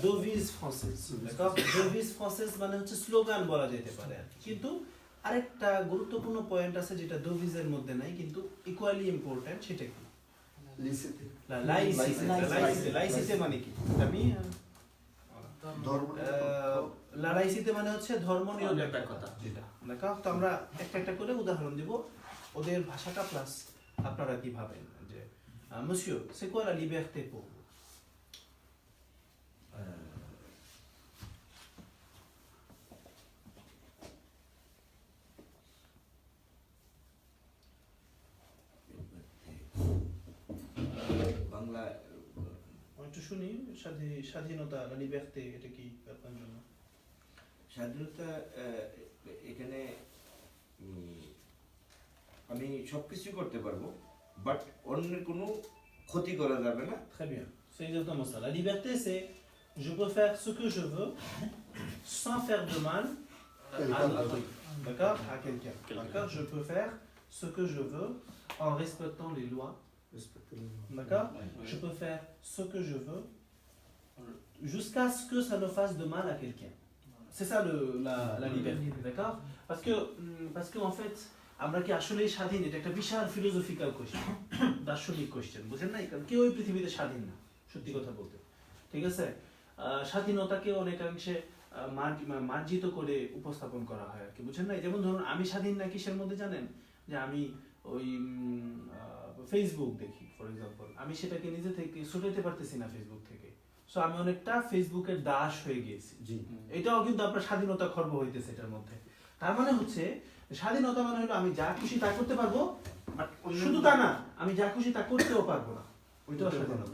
devise française, d'accord? Devise française মানে হচ্ছে slogan বলা যেতে পারে আর কি। কিন্তু আরেকটা গুরুত্বপূর্ণ পয়েন্ট আছে যেটা devise-এর মধ্যে নাই কিন্তু ইকুয়ালি ইম্পর্ট্যান্ট, সেটা কি? লাইসিতে মানে কি? আমি লাইসিতে মানে হচ্ছে ধর্মনিরপেক্ষতা যেটা, দেখো তো আমরা একটা একটা করে উদাহরণ দিব ওদের ভাষাটা প্লাস আপনারা কি ভাবেন যে monsieur c'est quoi la liberté pour vous? Bangla একটু শুনি স্বাধীনতা la liberté এটা কি আপনার জন্য? স্বাধীনতা এখানে আমি সবকিছু করতে পারবো বাট অন্যের কোনো ক্ষতি করা যাবে না। Très bien, c'est exactement ça. La liberté c'est je peux faire ce que je veux sans faire de mal à l'autre, d'accord? À quelqu'un. D'accord? Je peux faire ce que je veux en respectant les lois. D'accord? Je peux faire ce que je veux jusqu'à ce que ça ne fasse de mal à quelqu'un. C'est ça la liberté, d'accord? Parce que en fait, আমরা কি আসলেই স্বাধীন? এটা একটা বিশাল philosophical question, দার্শনিক question, বুঝেন না? কারণ কেউ এই পৃথিবীতে স্বাধীন না, সত্যি কথা বলতে, ঠিক আছে? স্বাধীনতাকে অনেকাংশে মার্জিত করে উপস্থাপন করা হয় আর কি, বুঝেন না? যেমন ধরুন আমি স্বাধীন না কিসের মধ্যে জানেন? যে আমি ওই ফেসবুক দেখি ফর এক্সাম্পল, আমি সেটাকে নিজে থেকে সরাতে পারতেছি না ফেসবুক থেকে, সো আমি অনেকটা ফেসবুকের দাস হয়ে গিয়েছি। এটাও কিন্তু আপনার স্বাধীনতা খর্ব হইতেছে এটার মধ্যে। তার মানে হচ্ছে স্বাধীনতা মানে হলো আমি যা খুশি তা করতে পারবো, শুধু তা না, আমি যা খুশি তা করতেও পারবো না, ওইটাও স্বাধীনতা।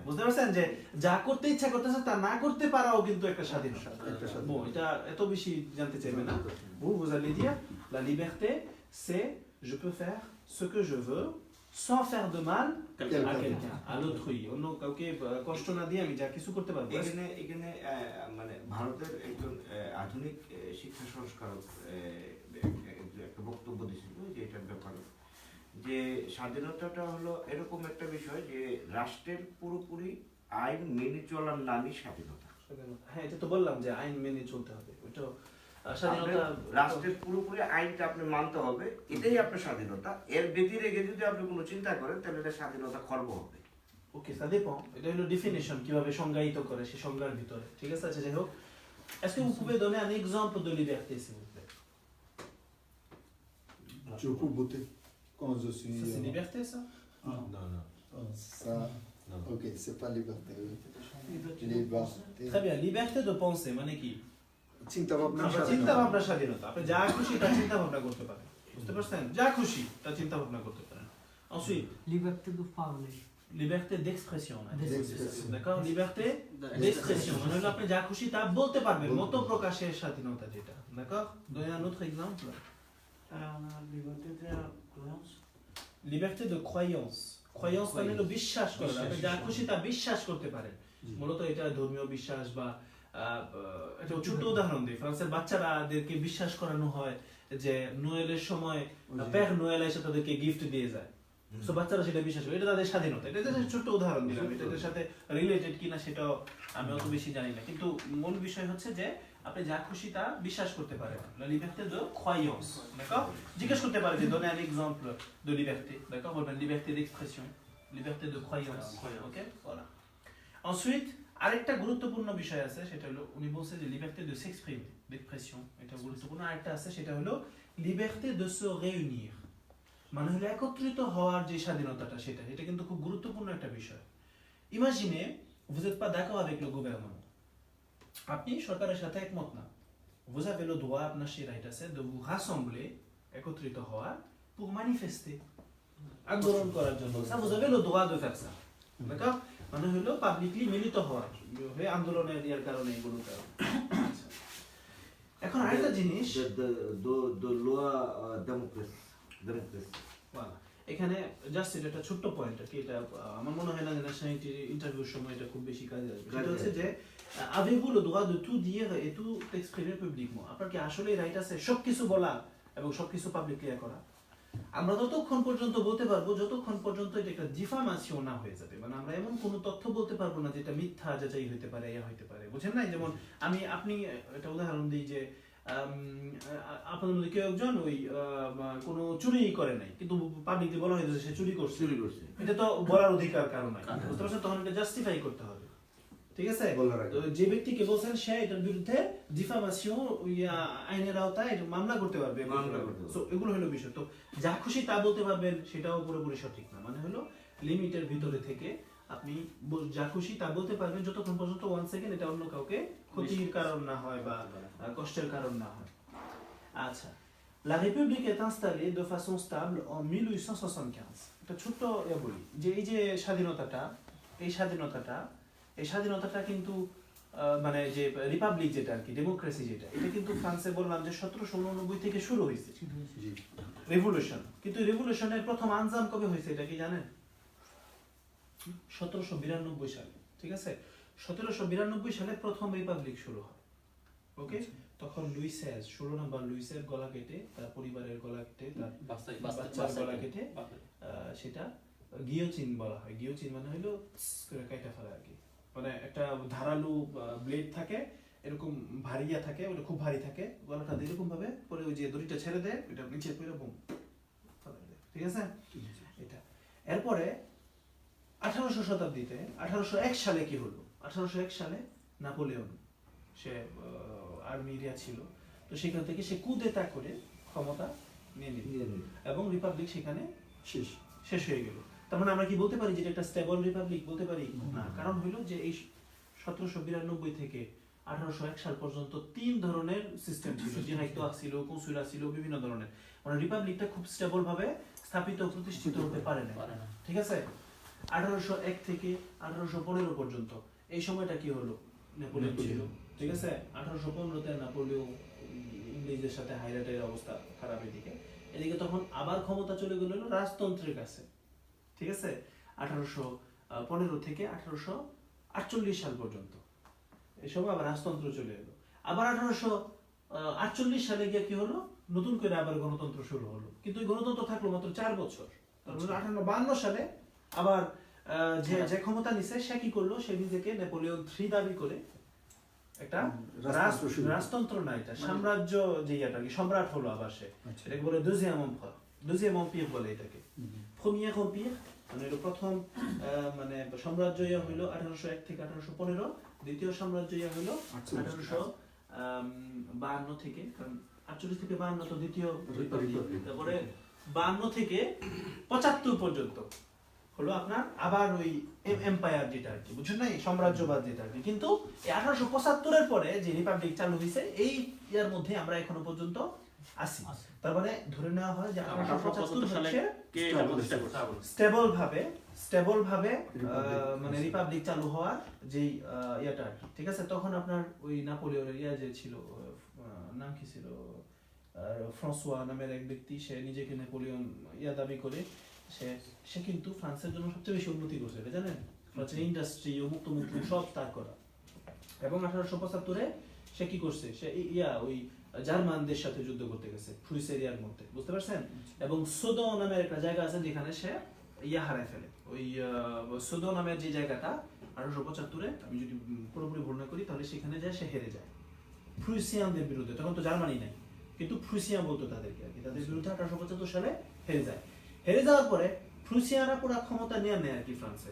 বুঝতে পারছেন যে যা করতে ইচ্ছা করতেছে তা না করতে পারাও কিন্তু একটা স্বাধীনতা। এটা এত বেশি জানতে চাইবে না। Vous allez dire la liberté c'est je peux faire ce que je veux sans faire de mal à quelqu'un, à l'autrui, অন্য কাউকে কষ্ট না দিয়ে আমি যা কিছু করতে পারবো। এখানে মানে ভারতের একজন আধুনিক শিক্ষা সংস্কারক একটা বক্তব্য দিয়েছিল যে এটার ব্যাপারে, যে স্বাধীনতাটা হলো এরকম একটা বিষয় যে রাষ্ট্রের পুরোপুরি আইন মেনে চলার নামই স্বাধীনতা। হ্যাঁ, এটা তো বললাম যে আইন মেনে চলতে হবে, ওইটা স্বাধীনতা। রাষ্ট্রের পুরোপুরি আইনটা আপনি মানতে হবে, এটাই আপনার স্বাধীনতা। এর ব্যতি রেখে যদি আপনি কোনো চিন্তা করেন তাহলে এটা স্বাধীনতা খর্ব হবে। ওকে, ça dépend, এটা হলো ডেফিনিশন কিভাবে সংজ্ঞায়িত করে সেই সংজ্ঞার ভিতরে, ঠিক আছে? আচ্ছা, যাই হোক, est-ce que vous pouvez donner un exemple de liberté s'il vous plaît? Je peux voter quand je suis. Ça c'est liberté ça? Non. Ça. Non. Ok, c'est pas liberté. Liberté. Très bien, liberté de penser মানে কি? চিন্তা ভাবনা স্বাধীনতা। আপনি যা খুশি তা চিন্তা ভাবনা করতে পারেন, বুঝতে পারছেন? যা খুশি তা চিন্তা ভাবনা করতে পারেন। Ensuite, liberté de parler, liberté d'expression, d'accord? Liberté d'expression মানে হলো আপনি যা খুশি তা বলতে পারবেন, মত প্রকাশের স্বাধীনতা যেটা, d'accord? Donnez un autre exemple. Liberté de croyance. Croyance মানে হলো বিশ্বাস করা, আপনি যা খুশি তা বিশ্বাস করতে পারেন। মূলত এটা ধর্মীয় বিশ্বাস বা একটা ছোট উদাহরণ দিই, ফ্রান্সের বাচ্চাদেরকে বিশ্বাস করানো হয় যে নোয়েলের সময় প্যার নোয়েল এসে তাদেরকে গিফট দিয়ে যায়, সো বাচ্চারা সেটা বিশ্বাস করে, এটা তাদের স্বাধীনতা। এটা ছোট্ট উদাহরণ দিলাম, এটার সাথে রিলেটেড কিনা সেটাও আমি অত বেশি জানি না, কিন্তু মূল বিষয় হচ্ছে যে আপনি যা খুশি তা বিশ্বাস করতে পারেন। La liberté de croyance, d'accord? জিজ্ঞেস করতে পারে যে donner un exemple de liberté, d'accord? বলবেন liberté d'expression, liberté de croyance, ok? Voilà. Ensuite, আরেকটা গুরুত্বপূর্ণ বিষয় আছে, সেটা হলো উনি বলছে যে লিবার্টি de s'exprimer, d'expression, এটা গুরুত্বপূর্ণ। আরেকটা আছে, সেটা হলো লিবার্টি de se réunir, মানে হলো একত্রিত হওয়ার যে স্বাধীনতাটা, এটা কিন্তু খুব গুরুত্বপূর্ণ একটা বিষয়। Imaginez, vous n'êtes pas d'accord avec le gouvernement, আপনি সরকারের সাথে একমত না, vous avez le droit, আপনার সেই রাইট আছে de vous rassembler, একত্রিত হওয়ার, pour manifester, আন্দোলন করার জন্য, ça vous avez le droit de faire ça, d'accord? মানে হলো পাবলিকলি মিলিত হওয়ার হয়ে আন্দোলনের ইয়ার কারণে এগুলো কারণ। এখন আরেকটা জিনিস, এখানে জাস্ট এটা একটা ছোট্ট পয়েন্ট আর কি, এটা আমার মনে হয় না যে ন্যাশনাল ইন্টারভিউর সময় এটা খুব বেশি কাজে আসবে। সেটা হচ্ছে যে avez-vous le droit de tout dire et tout exprimer publiquement? আপনার কি আসলে রাইট আছে সবকিছু বলা এবং সবকিছু পাবলিকলি করা? আমরা ততক্ষণ পর্যন্ত বলতে পারবো যতক্ষণ পর্যন্ত এটা একটা ডিফামেশন না হয়ে যাবে, মানে আমরা এমন কোনো তথ্য বলতে পারবো না যেটা মিথ্যা যাচাই হতে পারে, ইয়া হতে পারে, বুঝেন নাই? যেমন আপনি একটা উদাহরণ দিই যে আপনাদের মধ্যে কেউ একজন ওই কোনো চুরি করে নাই, কিন্তু পাবলিকলি বলা হয়েছে সে চুরি করছে, এটা তো বলার অধিকার কারণ নাই, বুঝতে পারছেন? তখন এটা জাস্টিফাই করতে হবে, ঠিক আছে? তো যে ব্যক্তিকে বলছেন সে এটার বিরুদ্ধে ডিফামেশন আইনের আওতায় মামলা করতে পারবে, সো এগুলো হলো বিষয়। তো যা খুশি তা বলতে পারবেন সেটাও পুরোপুরি সঠিক না, মানে হলো লিমিটের ভিতরে থেকে আপনি যা খুশি তা বলতে পারবেন যতক্ষণ পর্যন্ত 1 সেকেন্ড এটা অন্য কাউকে ক্ষতির কারণ না হয় বা কষ্টের কারণ না হয়। আচ্ছা, La République est installée de façon stable en 1875. একটা ছোট্ট বলি যে এই যে স্বাধীনতাটা কিন্তু মানে যে রিপাবলিক যেটা আর কি, ডেমোক্রেসি যেটা, এটা কিন্তু ফ্রান্সে বললাম যে 1789 থেকে শুরু হয়েছে রেভলিউশন। কিন্তু রেভলিউশনের প্রথম আঞ্জাম কবে হয়েছে এটা কি জানেন? 1792 সালে, ঠিক আছে? 1792 সালে প্রথম রিপাবলিক শুরু হয়, ওকে? তখন লুই 16 নম্বর লুইসের গলা কেটে, তার পরিবারের গলা কেটে, তার বাচ্চার গলা কেটে সেটা গিয়োচিন বলা হয়। গিয়োচিন মানে হলো কাটা ফেলা আর কি, মানে একটা ধারালো ব্লেড থাকে, এরকম ভারিয়া থাকে, ওটা খুব ভারী থাকে, গলাটা এরকম ভাবে পরে ওই যে দড়িটা ছেড়ে দেয়, ওটা নিচে পড়ে বুম ফেলে দেয়, ঠিক আছে? এটা এরপরে 1800 শতাব্দীতে 1801 সালে কি হলো? 1801 সালে নেপোলিয়ন, সে আর্মি এরিয়া ছিল, তো সেখান থেকে সে কুদেতা করে ক্ষমতা নিয়ে নিল এবং রিপাবলিক সেখানে শেষ হয়ে গেল। তার মানে আমরা কি বলতে পারি যে এটা একটা স্টেবল রিপাবলিক বলতে পারি? না, কারণ হলো যে এই 1792 থেকে 1801 সাল পর্যন্ত 3 ধরনের সিস্টেম ছিল, ডিরেক্টর ছিল, কনসুলা ছিল, বিভিন্ন ধরনের, মানে রিপাবলিকটা খুব স্টেবল ভাবে স্থাপিত প্রতিষ্ঠিত হতে পারে না, ঠিক আছে? 1801 থেকে 1815 পর্যন্ত এই সময়টা কি হলো? নেপোলিয়ন ছিল, ঠিক আছে? 1815 তে নেপোলিয়ন ইংরেজদের সাথে হাইরাটের অবস্থা খারাপের দিকে, এদিকে তখন আবার ক্ষমতা চলে গেল রাজতন্ত্রের কাছে, ঠিক আছে? 1815 থেকে 1848 সাল পর্যন্ত এই সময় আবার রাজতন্ত্র চলে এলো। আবার 1848 সালে গিয়ে কি হলো? নতুন করে আবার গণতন্ত্র শুরু হলো, কিন্তু এই গণতন্ত্র থাকলো মাত্র 4 বছর। তারপর 1852 সালে আবার যে ক্ষমতা নিছে সে কি করলো? সে নিজেকে নেপোলিয়ন 3 দাবি করে একটা রাজতন্ত্র না, এটা সাম্রাজ্য, যে এটা কি সম্রাট হলো আবার সে, এটাকে বলে deuxième empire বলে এটাকে। premier empire মানে হলো প্রথম মানে সাম্রাজ্য হইলো 1801 থেকে 1815, দ্বিতীয় সাম্রাজ্য হইলো 1852 থেকে, কারণ 48 থেকে 52 তো দ্বিতীয় রিপাবলিক, তারপরে 52 থেকে 75 পর্যন্ত হলো আপনার আবার ওই এম্পায়ার যেটা আর কি, বুঝছেন না, এই সাম্রাজ্যবাদ যেটা আর কি। কিন্তু এই 1875 এর পরে যে রিপাবলিক চালু হয়েছে এই ইয়ার মধ্যে আমরা এখনো পর্যন্ত আছি। তার মানে ধরে নেওয়া হয় যে 1875 হচ্ছে স্টেবল ভাবে মানে রিপাবলিক চালু হওয়ার যে ইয়াটা আর কি, ঠিক আছে? তখন আপনার ওই নেপোলিয়নের ইয়া যে ছিল, নাম কি ছিল, ফ্রান্সোয়া নামের এক ব্যক্তি, সে নিজেকে নেপোলিয়ন ইয়া দাবি করে, সে কিন্তু ফ্রান্সের জন্য সবচেয়ে বেশি উন্নতি করছে, এটা জানেন? ফ্রান্সের ইন্ডাস্ট্রি ও মুক্ত সব তার করা। এবং 1875 সে কি করছে? সে ওই জার্মানদের সাথে যুদ্ধ করতে গেছে ফ্রুইস এরিয়ার মধ্যে, বুঝতে পারছেন? এবং সোদো নামের একটা জায়গা আছে যেখানে সে হারায় ফেলে। ওই সোদো নামের যে জায়গাটা 1875 আমি যদি পুরোপুরি ভুল না করি তাহলে সেখানে যায় সে হেরে যায় ফ্রুইসিয়ানদের বিরুদ্ধে। তখন তো জার্মানি নাই, কিন্তু ফ্রুইসিয়ান বলতো তাদেরকে আর কি, তাদের বিরুদ্ধে 1875 সালে হেরে যায়। হেরে যাওয়ার পরে ফ্রুসিয়ানরা পুরো ক্ষমতা নিয়ে নেয় আর কি ফ্রান্সে,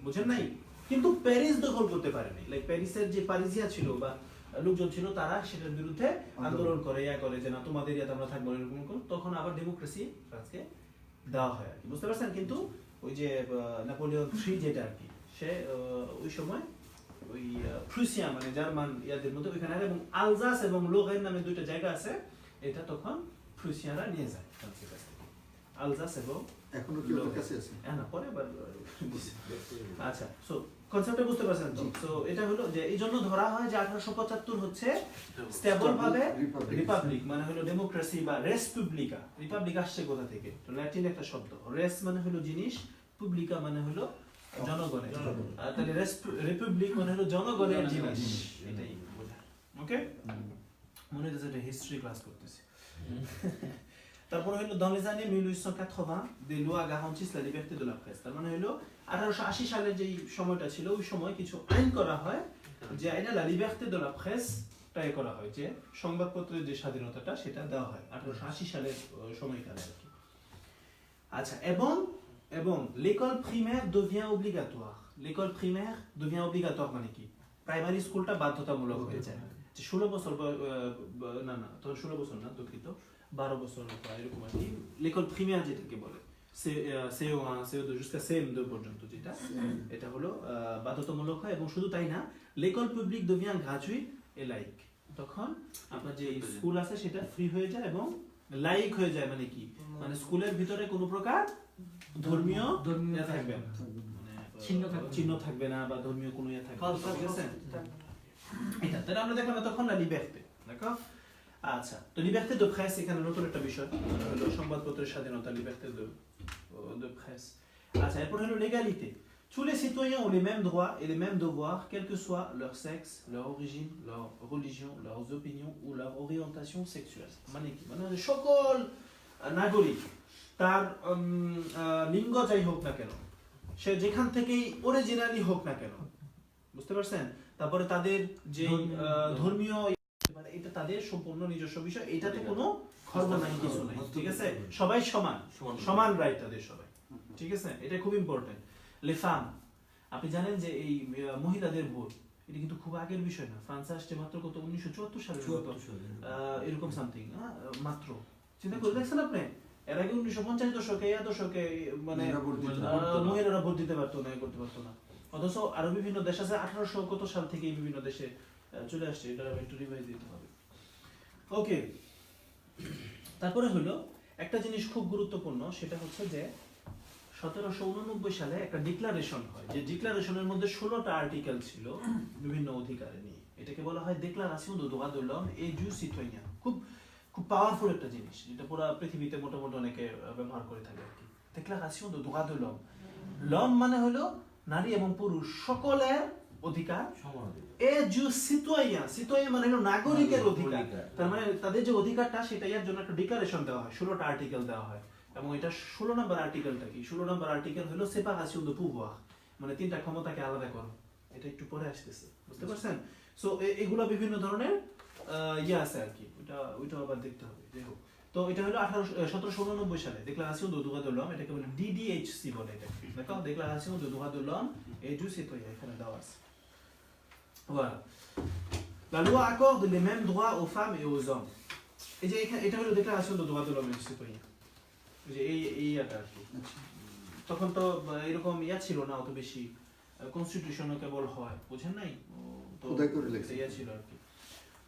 বুঝেন নাই? কিন্তু প্যারিস দখল করতে পারেনি। লাইক প্যারিসের যে পারিজিয়া ছিল বা লোকজন ছিল, তারা সেটার বিরুদ্ধে আন্দোলন করে, যে না তোমাদের ইয়াতে আমরা থাকবো এরকম করে। তখন আবার ডেমোক্রেসি ফ্রান্সকে দেওয়া হয় আর কি, বুঝতে পারছেন? কিন্তু ওই যে নেপোলিয়ন 3 যেটা আর কি, সে ওই সময় ওই ফ্রুসিয়া মানে জার্মান ইয়াদের মধ্যে ওইখানে, এবং আলজাস এবং লোগেন নামে 2টা জায়গা আছে, এটা তখন ফ্রুসিয়ানরা নিয়ে যায় ফ্রান্সের কাছে। আলজাস এবং এখনো কি ওদের কাছে আছে? না, পরে আবার আচ্ছা, সো কনসেপ্টটা বুঝতে পারছেন তো? সো এটা হলো যে এই জন্য ধরা হয় যে 1875 হচ্ছে স্টেবল ভাবে রিপাবলিক, মানে হলো ডেমোক্রেসি বা রেস পুবলিকা। রিপাবলিক আসছে কোথা থেকে? তো ল্যাটিন একটা শব্দ, রেস মানে হলো জিনিস, পুবলিকা মানে হলো জনগণের, তাহলে রিপাবলিক মানে হলো জনগণের জিনিস, এটাই বোঝায়। ওকে, মনে হচ্ছে এটা হিস্ট্রি ক্লাস করতেছি। তারপরে হলো dans les années 1880 des lois garantissent la liberté de la presse তার মানে হলো 1880 সালের যেই সময়টা ছিল ওই সময় কিছু আইন করা হয় যে আইনে la liberté de la presse টাই করা হয় যে সংবাদপত্রের যে স্বাধীনতাটা সেটা দেওয়া হয় 1880 সালের সময়কালে আর কি আচ্ছা এবং l'école primaire devient obligatoire l'école primaire devient obligatoire মানে কি প্রাইমারি স্কুলটা বাধ্যতামূলক হয়ে যায় যে 16 বছর না তখন 16 বছর না দুঃখিত 12 বছর বা এরকম আর কি l'école primaire যেটাকে বলে CO1 CO2 jusqu'à CM2 পর্যন্ত যেটা এটা হলো বাধ্যতামূলক হয় এবং শুধু তাই না l'école publique devient gratuite et laïque তখন আপনার যে স্কুল আছে সেটা ফ্রি হয়ে যায় এবং লাইক হয়ে যায় মানে কি মানে স্কুলের ভিতরে কোনো প্রকার ধর্মীয় থাকবে না চিহ্ন থাকবে না বা ধর্মীয় কোনো ইয়ে থাকবে না ঠিক আছে এটা তাহলে আমরা দেখলাম তখন la liberté d'accord আচ্ছা তো liberté de presse এখানে নতুন একটা বিষয় হলো সংবাদপত্রের স্বাধীনতা liberté de presse আচ্ছা এরপর হলো l'égalité tous les citoyens ont les mêmes droits et les mêmes devoirs quel que soit leur sexe leur origine leur religion leurs opinions ou leur orientation sexuelle মানে কি মানে সকল নাগরিক তার লিঙ্গ যাই হোক না কেন সে যেখান থেকেই অরিজিনালি হোক না কেন বুঝতে পারছেন তারপরে তাদের যে ধর্মীয় মানে এটা তাদের সম্পূর্ণ নিজস্ব বিষয় এটাতে কোনো খর্ব নাই কিছু নাই ঠিক আছে সবাই সমান রাইট তাদের সবাই ঠিক আছে এটা খুব ইম্পর্টেন্ট les femmes আপনি জানেন যে এই মহিলাদের ভোট এটা কিন্তু খুব আগের বিষয় না ফ্রান্সে আসছে মাত্র কত 1974 সালে এরকম সামথিং মাত্র চিন্তা করে দেখছেন আপনি এর আগে 1950 দশকে মানে মহিলারা ভোট দিতে পারতো না করতে পারতো না অথচ আরো বিভিন্ন দেশ আছে 1800 কত সাল থেকে বিভিন্ন দেশে চলে আসছে এটা একটু রিভাইজ দিতে হবে ওকে তারপরে হলো একটা জিনিস খুব গুরুত্বপূর্ণ সেটা হচ্ছে যে 1789 সালে একটা ডিক্লারেশন হয় যে ডিক্লারেশনের মধ্যে 16টা আর্টিকেল ছিল বিভিন্ন অধিকার নিয়ে এটাকে বলা হয় déclaration des droits de l'homme et du citoyen খুব পাওয়ারফুল একটা জিনিস যেটা পুরো পৃথিবীতে মোটামুটি অনেকে ব্যবহার করে থাকে আর কি déclaration des droits de l'homme l'homme মানে হলো নারী এবং পুরুষ সকলের অধিকার et du citoyen মানে হলো নাগরিকের অধিকার তার মানে তাদের যে অধিকারটা সেটা এর জন্য একটা ডিক্লারেশন দেওয়া হয় 16টা আর্টিকেল দেওয়া হয় এবং এটা 16 নম্বর আর্টিকেলটা কি 16 নম্বর আর্টিকেল হলো সেপারেশন দে pouvoir মানে তিনটা ক্ষমতাকে আলাদা করো এটা একটু পরে আসতেছে বুঝতে পারছেন সো এগুলা বিভিন্ন ধরনের ইয়া আছে আর কি ওইটা আবার দেখতে হবে যাই হোক তো এটা হলো 1789 সালে déclaration des droits de l'homme এটাকে বলে DDHC বলে এটা d'accord déclaration des droits de l'homme et du citoyen এখানে দেওয়া আছে voilà la loi accorde les mêmes droits aux femmes et aux hommes এই যে এটা হলো déclaration des droits de l'homme et du citoyen যে এই আর কি তখন তো এরকম ইয়া ছিল না অত বেশি কনস্টিটিউশনও কেবল হয় বুঝেন নাই তো ইয়া ছিল আর কি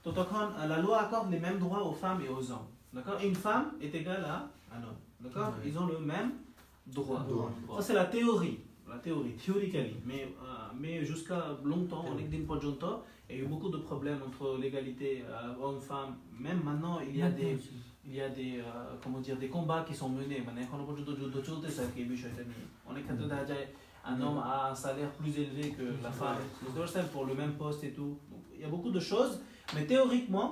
তো তখন la loi accorde les mêmes droits aux femmes et aux hommes d'accord une femme est égale à un homme d'accord ils ont le même droit ça c'est la théorie théoriquement mais jusqu'à longtemps অনেক দিন পর্যন্ত il y a eu beaucoup de problèmes entre l'égalité homme-femme même maintenant il y a des comment dire des combats qui sont menés মানে এখনো পর্যন্ত যুদ্ধ চলতেছে আর কি এই বিষয়টা নিয়ে অনেক ক্ষেত্রে দেখা যায় un homme a un salaire plus élevé que la femme pour le même poste et tout donc, il y a beaucoup de choses mais théoriquement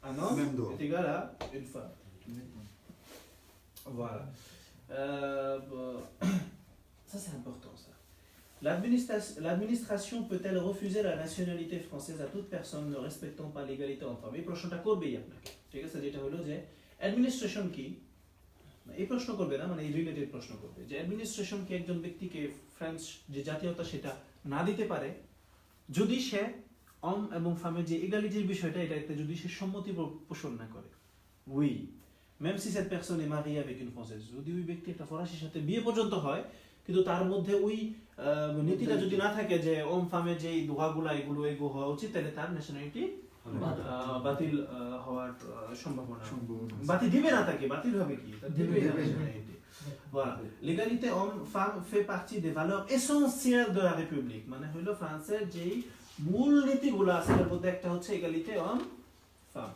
un homme est égal à une femme voilà ça c'est important ça L'administration peut-elle refuser la nationalité française à toute personne ne respectant pas l'égalité entre femmes? এই প্রশ্নটা করবেই আপনাকে ঠিক আছে যেটা হলো যে administration কি এই প্রশ্ন করবে না মানে এই রিলেটেড প্রশ্ন করবে যে অ্যাডমিনিস্ট্রেশন কি একজন ব্যক্তিকে ফ্রেঞ্চ যে জাতীয়তা সেটা না দিতে পারে যদি সে homme এবং ফেমের যে ইগালিটির বিষয়টা এটাতে যদি সে সম্মতি পোষণ না করে oui même si cette personne est mariée avec une française যদি ওই ব্যক্তি একটা ফরাসির সাথে বিয়ে পর্যন্ত হয় কিন্তু তার মধ্যে ওই নীতিটা যদি না থাকে যে homme ফেমের যে দোয়াগুলা এগুলো হওয়া উচিত তাহলে তার ন্যাশনালিটি বাতিল হওয়ার সম্ভাবনা বাতিল দিবে না তাকে বাতিল হবে কি দিবে nationality voilà l'égalité homme-femme fait partie des valeurs essentielles de la République মানে হলো ফ্রান্সের যেই মূল নীতিগুলো আছে এর মধ্যে একটা হচ্ছে égalité homme-femme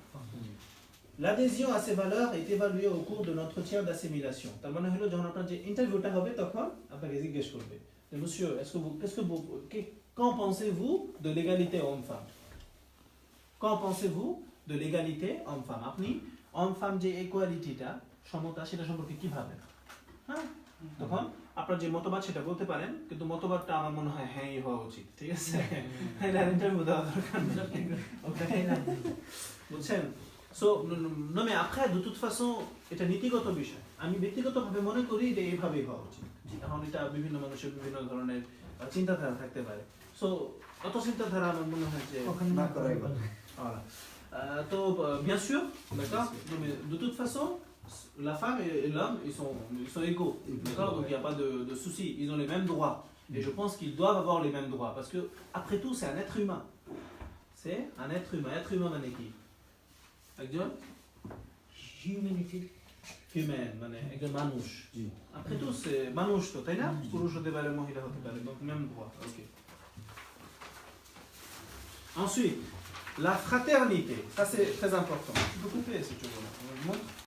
l'adhésion à ces valeurs est évaluée au cours de l'entretien d'assimilation তার মানে হলো যখন আপনার যে ইন্টারভিউটা হবে তখন আপনাকে জিজ্ঞেস করবে যে monsieur qu'en pensez-vous de l'égalité homme-femme qu'en pensez-vous de l'égalité homme-femme আপনি homme femme যে ইকুয়ালিটিটা সমতা সেটা সম্পর্কে কি ভাবেন হ্যাঁ তখন আপনার যে মতবাদ সেটা বলতে পারেন কিন্তু মতবাদটা আমার মনে হয় হ্যাঁ হওয়া উচিত ঠিক আছে এটা ইন্টারভিউ দেওয়া দরকার বুঝছেন so non mais après de toute façon এটা নীতিগত বিষয় আমি ব্যক্তিগতভাবে মনে করি যে এইভাবেই হওয়া উচিত এখন এটা বিভিন্ন মানুষের বিভিন্ন ধরনের চিন্তাধারা থাকতে পারে সো অত চিন্তাধারা আমার মনে হয় যে না করাই ভালো। voilà. Donc, bien sûr, d'accord. Non, mais de toute façon, la femme et l'homme, ils sont égaux, d'accord. Donc il n'y a pas de souci. Ils ont les mêmes droits. Et je pense qu'ils doivent avoir les mêmes droits parce que après tout, c'est un être humain. C'est un être humain. Être humain, মানে কি? একজন Humanity. humain, মানে একজন মানুষ. জি। Après tout, c'est মানুষ তো, তাই না? পুরুষ হতে পারে, মহিলা হতে পারে. Donc même droit. Ok. Ensuite, la fraternité, ça c'est très important. Tu peux couper si tu veux. On le montre.